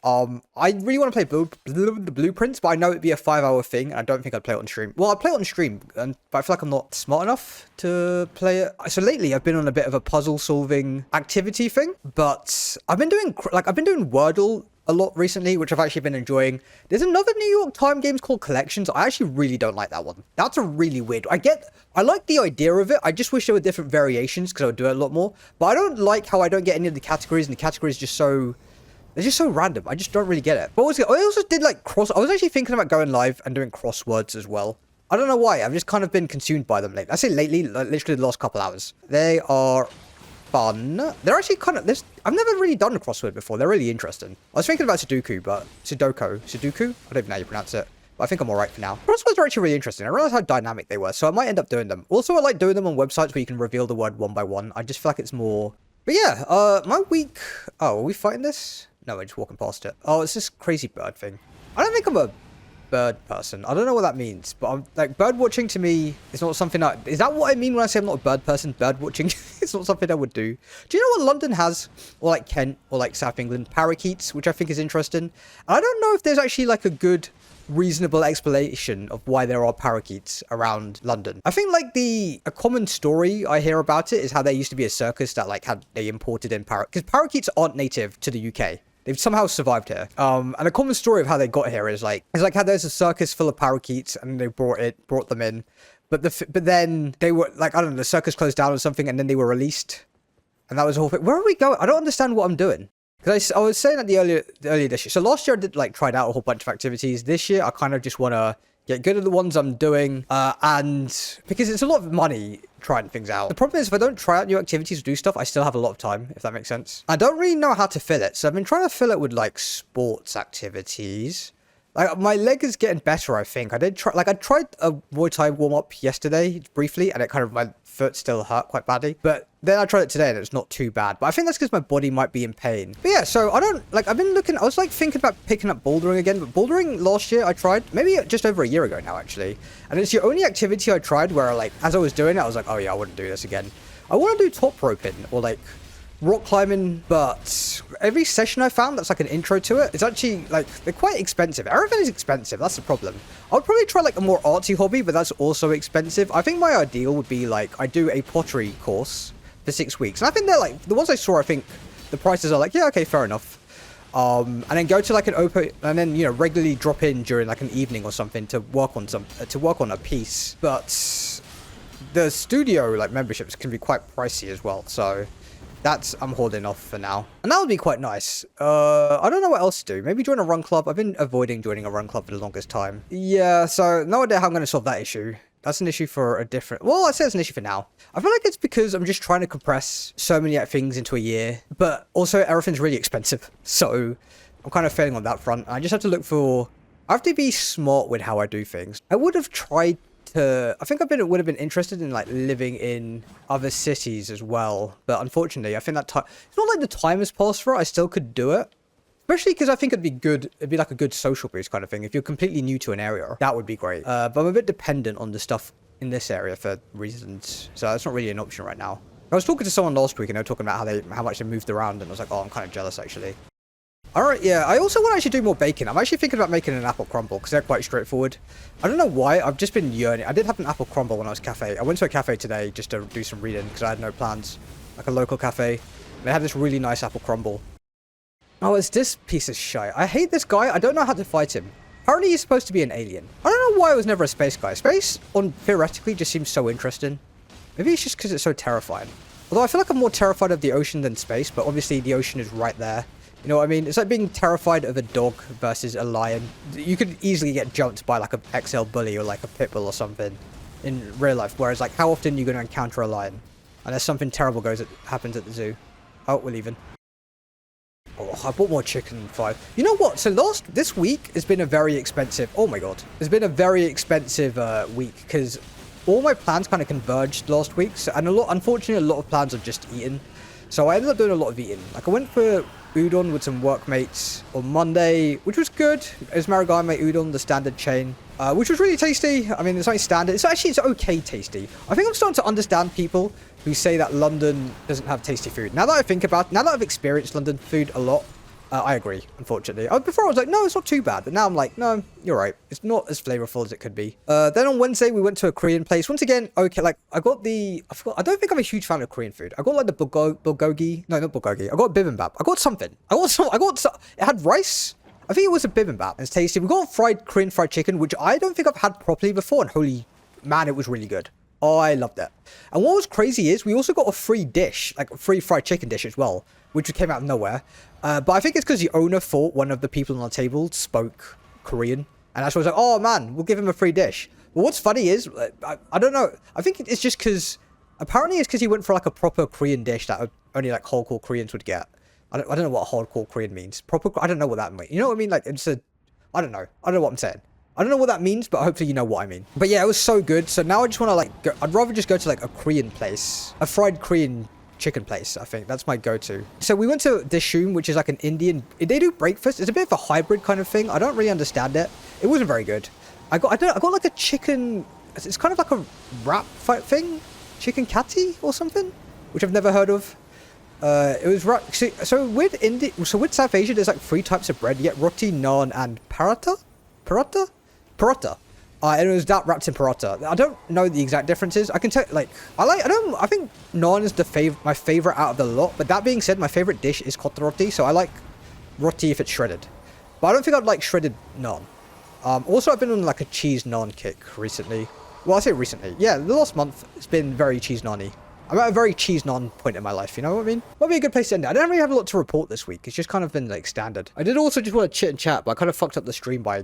I really want to play the Blueprints, but I know it'd be a 5-hour thing, and I don't think I'd play it on stream. Well, I'd play it on stream, but I feel like I'm not smart enough to play it. So lately, I've been on a bit of a puzzle-solving activity thing, but I've been doing Wordle a lot recently, which I've actually been enjoying. There's another New York Time games called Collections. I actually really don't like that one. That's a really weird. I like the idea of it. I just wish there were different variations because I would do it a lot more. But I don't like how I don't get any of the categories, and the categories just so. They're just so random. I just don't really get it. But I also did like I was actually thinking about going live and doing crosswords as well. I don't know why. I've just kind of been consumed by them lately. I say lately, like literally the last couple hours. They are fun. They're actually kind of I've never really done a crossword before. They're really interesting. I was thinking about Sudoku. I don't even know how you pronounce it. But I think I'm alright for now. Crosswords are actually really interesting. I realized how dynamic they were, so I might end up doing them. Also, I like doing them on websites where you can reveal the word one by one. I just feel like it's more. But yeah, my week. Oh, are we fighting this? No, we're just walking past it. Oh, it's this crazy bird thing. I don't think I'm a bird person. I don't know what that means, but I'm like bird watching to me is not something is that what I mean when I say I'm not a bird person? Bird watching it's not something I would do. Do you know what London has, or like Kent, or like South England? Parakeets, which I think is interesting. And I don't know if there's actually like a good reasonable explanation of why there are parakeets around London. I think like a common story I hear about it is how there used to be a circus that like they imported in because parakeets aren't native to the UK. They've somehow survived here. And a common story of how they got here is like how there's a circus full of parakeets and they brought them in, but then they were like, I don't know, the circus closed down or something, and then they were released, and that was the whole thing. Where are we going? I don't understand what I'm doing. Because I was saying that earlier this year. So last year I did like tried out a whole bunch of activities. This year I kind of just want to get good at the ones I'm doing, and because it's a lot of money trying things out. The problem is if I don't try out new activities or do stuff, I still have a lot of time, if that makes sense. I don't really know how to fill it, so I've been trying to fill it with like sports activities. Like my leg is getting better, I think. I tried a Muay Thai warm up yesterday briefly, and my foot still hurt quite badly. But then I tried it today, and it's not too bad. But I think that's because my body might be in pain. But yeah, so I've been looking. I was like thinking about picking up bouldering again. But bouldering last year I tried, maybe just over a year ago now actually. And it's the only activity I tried where as I was doing it, I was like, oh yeah, I wouldn't do this again. I want to do top roping or like rock climbing, but every session I found that's like an intro to it, it's actually like they're quite expensive. Everything is expensive. That's the problem. I would probably try like a more artsy hobby, but that's also expensive. I think my ideal would be like I do a pottery course for 6 weeks, and I think they're like the ones I saw. I think the prices are like, yeah, okay, fair enough. And then go to like an open, and then regularly drop in during like an evening or something to work on a piece. But the studio like memberships can be quite pricey as well, so I'm holding off for now. And that would be quite nice. I don't know what else to do. Maybe join a run club. I've been avoiding joining a run club for the longest time. Yeah, so no idea how I'm going to solve that issue. That's an issue for a different. Well, I'd say it's an issue for now. I feel like it's because I'm just trying to compress so many things into a year, but also everything's really expensive. So I'm kind of failing on that front. I just have to look for. I have to be smart with how I do things. I would have tried to. I think would have been interested in like living in other cities as well, but unfortunately, I think that time. It's not like the time has passed for it. I still could do it. Especially because I think it'd be good. It'd be like a good social boost kind of thing. If you're completely new to an area, that would be great. But I'm a bit dependent on the stuff in this area for reasons. So that's not really an option right now. I was talking to someone last week and they were talking about how much they moved around, and I was like, oh, I'm kind of jealous actually. Alright, yeah, I also want to actually do more baking. I'm actually thinking about making an apple crumble because they're quite straightforward. I don't know why, I've just been yearning. I did have an apple crumble when I was cafe. I went to a cafe today just to do some reading because I had no plans. Like a local cafe. They had this really nice apple crumble. Oh, it's this piece of shit. I hate this guy. I don't know how to fight him. Apparently he's supposed to be an alien. I don't know why I was never a space guy. Space, theoretically, just seems so interesting. Maybe it's just because it's so terrifying. Although I feel like I'm more terrified of the ocean than space, but obviously the ocean is right there. You know what I mean? It's like being terrified of a dog versus a lion. You could easily get jumped by like a XL bully or like a pit bull or something in real life. Whereas like how often are you going to encounter a lion? Unless something terrible happens at the zoo. Oh, we're leaving. Oh, I bought more chicken 5. You know what? So this week has been a very expensive. Oh my god. It's been a very expensive week because all my plans kind of converged last week. So, and unfortunately, a lot of plans are just eaten. So I ended up doing a lot of eating. Like I went for udon with some workmates on Monday, which was good. It was Marugame udon, the standard chain, which was really tasty. I mean, it's only standard. It's okay tasty. I think I'm starting to understand people who say that London doesn't have tasty food. Now that I've experienced London food a lot, I agree, unfortunately. Before I was like, no, it's not too bad. But now I'm like, no, you're right. It's not as flavorful as it could be. Then on Wednesday, we went to a Korean place. Once again, okay, like, I got the... I forgot. I don't think I'm a huge fan of Korean food. I got, like, the bulgogi. No, not bulgogi. I got bibimbap. I got something. It had rice. I think it was a bibimbap. It's tasty. We got Korean fried chicken, which I don't think I've had properly before. And holy man, it was really good. Oh, I loved it. And what was crazy is we also got a free dish, like a free fried chicken dish as well, which came out of nowhere. But I think it's because the owner thought one of the people on the table spoke Korean. And that's why I was like, oh man, we'll give him a free dish. But what's funny is, I don't know. I think it's just because, apparently it's because he went for like a proper Korean dish that only like hardcore Koreans would get. I don't know what hardcore Korean means. I don't know what that means. You know what I mean? Like, I don't know. I don't know what I'm saying. I don't know what that means, but hopefully you know what I mean. But yeah, it was so good. So now I just want to like go, I'd rather just go to like a Korean place. A fried Korean chicken place, I think. That's my go-to. So we went to Dishoom, which is like an Indian... They do breakfast. It's a bit of a hybrid kind of thing. I don't really understand it. It wasn't very good. I got like a chicken... It's kind of like a wrap thing. Chicken kati or something, which I've never heard of. It was right. So with South Asia, there's like 3 types of bread. You get roti, naan, and paratha. And it was that wrapped in paratha. I don't know the exact differences. I can tell, like, I think naan is my favorite out of the lot. But that being said, my favorite dish is koth roti. So I like roti if it's shredded. But I don't think I'd like shredded naan. Also, I've been on like a cheese naan kick recently. Well, I say recently. Yeah, the last month, it's been very cheese naan-y. I'm at a very cheese naan point in my life, you know what I mean? Might be a good place to end it. I don't really have a lot to report this week. It's just kind of been like standard. I did also just want to chit and chat, but I kind of fucked up the stream by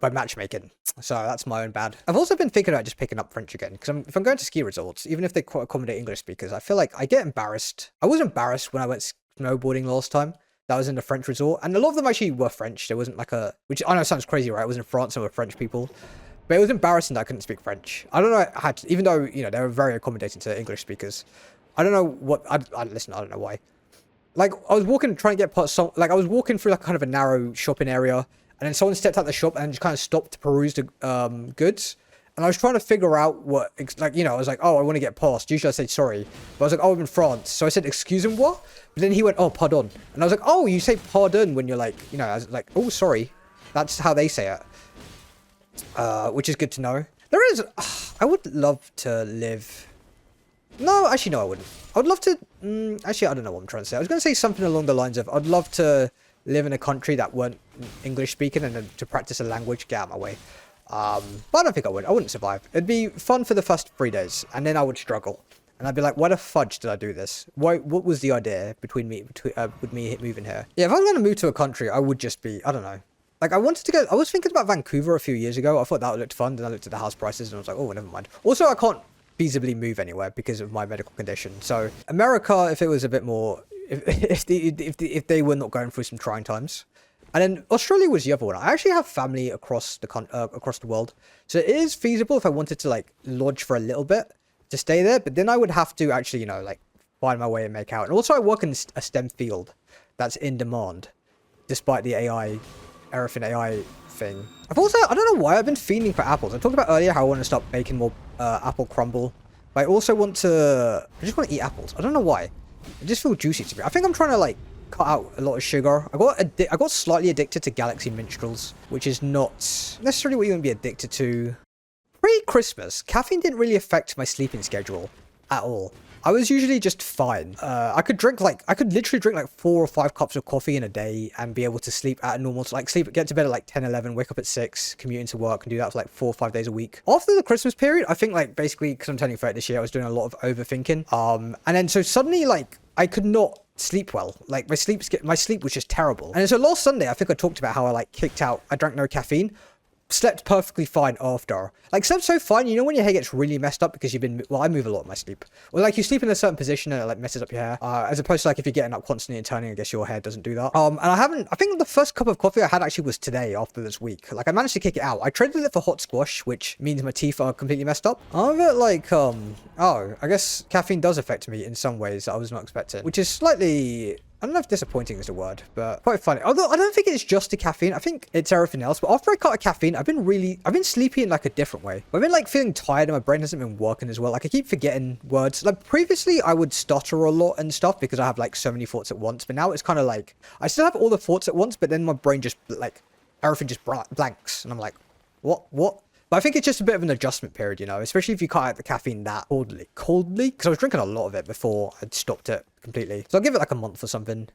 matchmaking. So that's my own bad. I've also been thinking about just picking up French again, because if I'm going to ski resorts, even if they accommodate English speakers, I feel like I get embarrassed. I was embarrassed when I went snowboarding last time. That was in a French resort, and a lot of them actually were French. There wasn't like which I know sounds crazy, right? I was in France and were French people. But it was embarrassing that I couldn't speak French. I don't know how to, even though, you know, they were very accommodating to English speakers. I don't know what, listen, I don't know why. Like, I was walking, trying to get past I was walking through like kind of a narrow shopping area, and then someone stepped out the shop and just kind of stopped to peruse the goods. And I was trying to figure out what, like, you know, I was like, oh, I want to get past. Usually I say sorry. But I was like, oh, I'm in France. So I said, excusez-moi. But then he went, oh, pardon. And I was like, oh, you say pardon when you're like, you know, I was like, oh, sorry. That's how they say it. Which is good to know. There is... I would love to live... No, actually, no, I wouldn't. I would love to... actually, I don't know what I'm trying to say. I was going to say something along the lines of, I'd love to live in a country that weren't English speaking and then to practice a language, get out of my way. But I don't think I would. I wouldn't survive. It'd be fun for the first 3 days, and then I would struggle. And I'd be like, why the fudge did I do this? What was the idea with me moving here? Yeah, if I was going to move to a country, I would just be... I don't know. Like, I was thinking about Vancouver a few years ago. I thought that looked fun. Then I looked at the house prices and I was like, oh, never mind. Also, I can't feasibly move anywhere because of my medical condition. So, America, if it was a bit more... If they were not going through some trying times. And then Australia was the other one. I actually have family across the world. So, it is feasible if I wanted to, like, lodge for a little bit to stay there. But then I would have to actually, you know, like, find my way and make out. And also, I work in a STEM field that's in demand, despite the everything AI thing. I don't know why I've been fiending for apples. I talked about earlier how I want to start making more apple crumble. But I also I just want to eat apples. I don't know why. It just feels juicy to me. I think I'm trying to like cut out a lot of sugar. I got slightly addicted to Galaxy Minstrels, which is not necessarily what you want to be addicted to. Pre-Christmas, caffeine didn't really affect my sleeping schedule at all. I was usually just fine. I could literally drink like 4 or 5 cups of coffee in a day and be able to sleep at a normal, get to bed at like 10, 11, wake up at 6, commute into work and do that for like 4 or 5 days a week. After the Christmas period, I think like basically because I'm turning 30 this year, I was doing a lot of overthinking. And then so suddenly like I could not sleep well. Like my sleep was just terrible. And so last Sunday, I think I talked about how I like I drank no caffeine. Slept perfectly fine after. Like, slept so fine, you know when your hair gets really messed up because I move a lot in my sleep. Or like, you sleep in a certain position and it like messes up your hair. As opposed to like, if you're getting up constantly and turning, I guess your hair doesn't do that. And I think the first cup of coffee I had actually was today after this week. Like, I managed to kick it out. I traded it for hot squash, which means my teeth are completely messed up. I'm a bit like, I guess caffeine does affect me in some ways that I was not expecting. Which is slightly I don't know if disappointing is the word, but quite funny. Although I don't think it's just the caffeine. I think it's everything else. But after I cut a caffeine, I've been sleepy in like a different way. I've been like feeling tired and my brain hasn't been working as well. Like I keep forgetting words. Like previously I would stutter a lot and stuff because I have like so many thoughts at once. But now it's kind of like, I still have all the thoughts at once, but then my brain just like, everything just blanks. And I'm like, what? But I think it's just a bit of an adjustment period, you know, especially if you cut out the caffeine that coldly, because I was drinking a lot of it before I'd stopped it completely. So I'll give it like a month or something.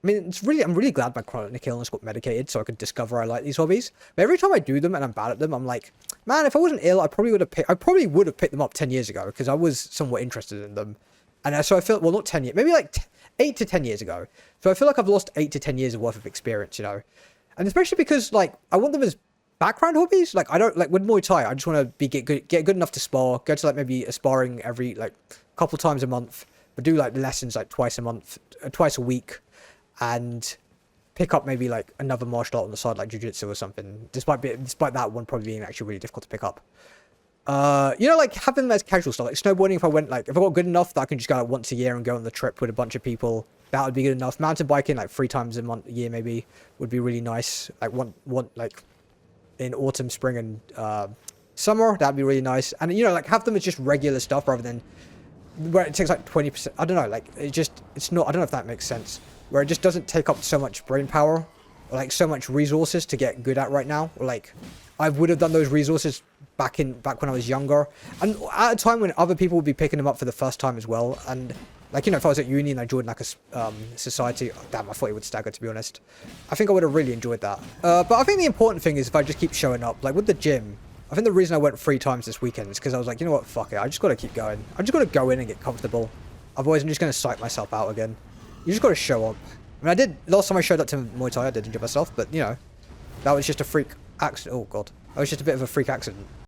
I mean, I'm really glad my chronic illness got medicated so I could discover I like these hobbies. But every time I do them and I'm bad at them, I'm like, man, if I wasn't ill, I probably would have picked them up 10 years ago because I was somewhat interested in them. And so I feel, well, not 10 years, maybe like 8 to 10 years ago. So I feel like I've lost 8 to 10 years worth of experience, you know. And especially because like, I want them as background hobbies. Like I don't like with Muay Thai, I just want to get good enough to spar, go to like maybe a sparring every like couple times a month, but do like the lessons like twice a week. And pick up maybe like another martial art on the side like jiu-jitsu or something, despite that one probably being actually really difficult to pick up. You know, like having them as casual stuff, like snowboarding. If I got good enough that I can just go like once a year and go on the trip with a bunch of people, that would be good enough. Mountain biking like 3 times a year maybe would be really nice. Like one like in autumn, spring, and summer, that'd be really nice. And you know, like have them as just regular stuff rather than where it takes like 20%. I don't know, like it's not. I don't know if that makes sense. Where it just doesn't take up so much brain power, or like so much resources to get good at right now. Or like I would have done those resources back when I was younger, and at a time when other people would be picking them up for the first time as well. And like, you know, if I was at uni and I joined like a society, oh, damn, I thought it would stagger, to be honest. I think I would have really enjoyed that. But I think the important thing is if I just keep showing up, like with the gym. I think the reason I went 3 times this weekend is because I was like, you know what, fuck it, I just got to keep going. I just got to go in and get comfortable. Otherwise, I'm just going to psych myself out again. You just got to show up. I mean, last time I showed up to Muay Thai, I did enjoy myself, but, you know, that was just a freak accident. Oh, God. That was just a bit of a freak accident.